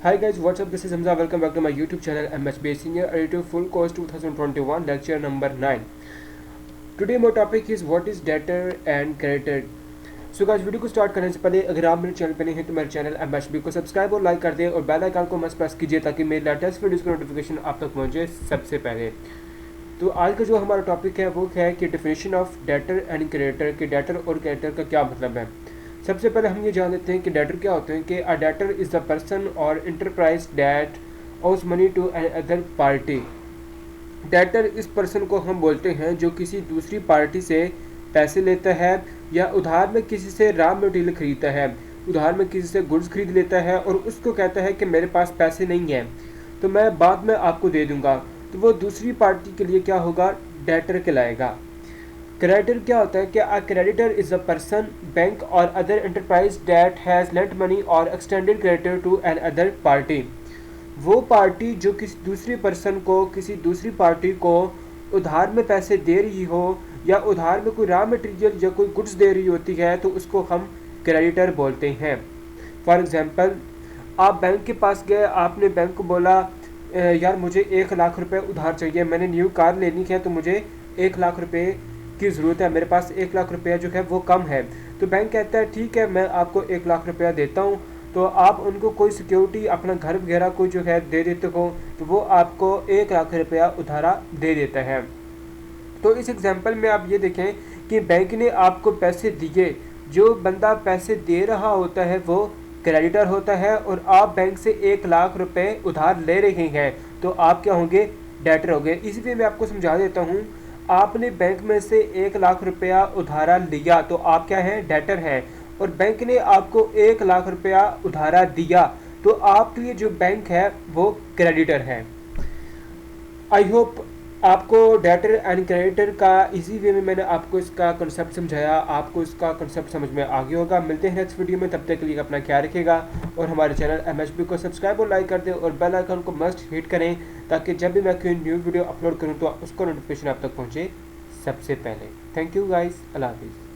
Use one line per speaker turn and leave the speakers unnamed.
Hi guys, what's up? This is Hamza. Welcome back to my YouTube channel MHB Senior Editor Full Course 2021 lecture number 9. Today my topic is what is debtor and creditor. So guys, video को start करने से पहले अगर आप मेरे channel पर नहीं हैं तो मेरे चैनल MHB को सब्सक्राइब और लाइक कर दें और बेल आइकन को मस्ट प्रेस कीजिए ताकि मेरे लेटेस्ट वीडियोस की नोटिफिकेशन आप तक पहुंचे सबसे पहले। तो आज का जो हमारा टॉपिक है वो है कि definition of debtor and creditor कि डेटर और क्रेडिटर का क्या मतलब है। सबसे पहले हम ये जान लेते हैं कि डेटर क्या होते हैं कि a debtor is the person और enterprise that owes money to another party. Debtor इस पर्सन को हम बोलते हैं जो किसी दूसरी पार्टी से पैसे लेता है या उधार में किसी से रॉ मटेरियल खरीदता है, उधार में किसी से गुड्स खरीद लेता है और उसको कहता है कि मेरे पास पैसे नहीं हैं तो मैं बाद में आपको दे दूंगा, तो वो दूसरी पार्टी के लिए क्या होगा, डेटर कहलाएगा। क्रेडिटर क्या होता है कि a creditor is a person bank or other enterprise that has lent money or extended creditor to another party. वो पार्टी जो किसी दूसरी पर्सन को, किसी दूसरी पार्टी को उधार में पैसे दे रही हो या उधार में कोई रॉ मटेरियल या कोई गुड्स दे रही होती है तो उसको हम क्रेडिटर बोलते हैं। फॉर एग्जांपल, आप बैंक के पास गए, आपने बैंक को बोला यार मुझे 1,00,000 रुपये उधार चाहिए, मैंने न्यू कार लेनी है तो मुझे 1,00,000 रुपये की ज़रूरत है, मेरे पास 1,00,000 रुपया जो है वो कम है। तो बैंक कहता है ठीक है मैं आपको 1,00,000 रुपया देता हूँ। तो आप उनको कोई सिक्योरिटी, अपना घर वगैरह कोई जो है दे देते हो तो वो आपको 1,00,000 रुपया उधारा दे देता है। तो इस एग्जांपल में आप ये देखें कि बैंक ने आपको पैसे दिए, जो बंदा पैसे दे रहा होता है वो क्रेडिटर होता है और आप बैंक से 1,00,000 रुपये उधार ले रहे हैं तो आप क्या होंगे, डेटर हो गए। इसलिए मैं आपको समझा देता हूँ, आपने बैंक में से 1,00,000 रुपया उधारा लिया तो आप क्या हैं, डेटर हैं, और बैंक ने आपको 1,00,000 रुपया उधारा दिया तो आपके लिए जो बैंक है वो क्रेडिटर है। आई होप आपको डेटर एंड क्रेडिटर का इजी वे में मैंने आपको इसका कंसेप्ट समझाया, आपको इसका कंसेप्ट समझ में आ गया होगा। मिलते हैं नेक्स्ट वीडियो में, तब तक के लिए अपना ख्याल रखिएगा और हमारे चैनल MHB को सब्सक्राइब और लाइक कर दें और बेल आइकन को मस्ट हिट करें ताकि जब भी मैं कोई न्यू वीडियो अपलोड करूं तो उसको नोटिफिकेशन आप तक पहुंचे सबसे पहले। थैंक यू गाइस, अल्लाह हाफिज़।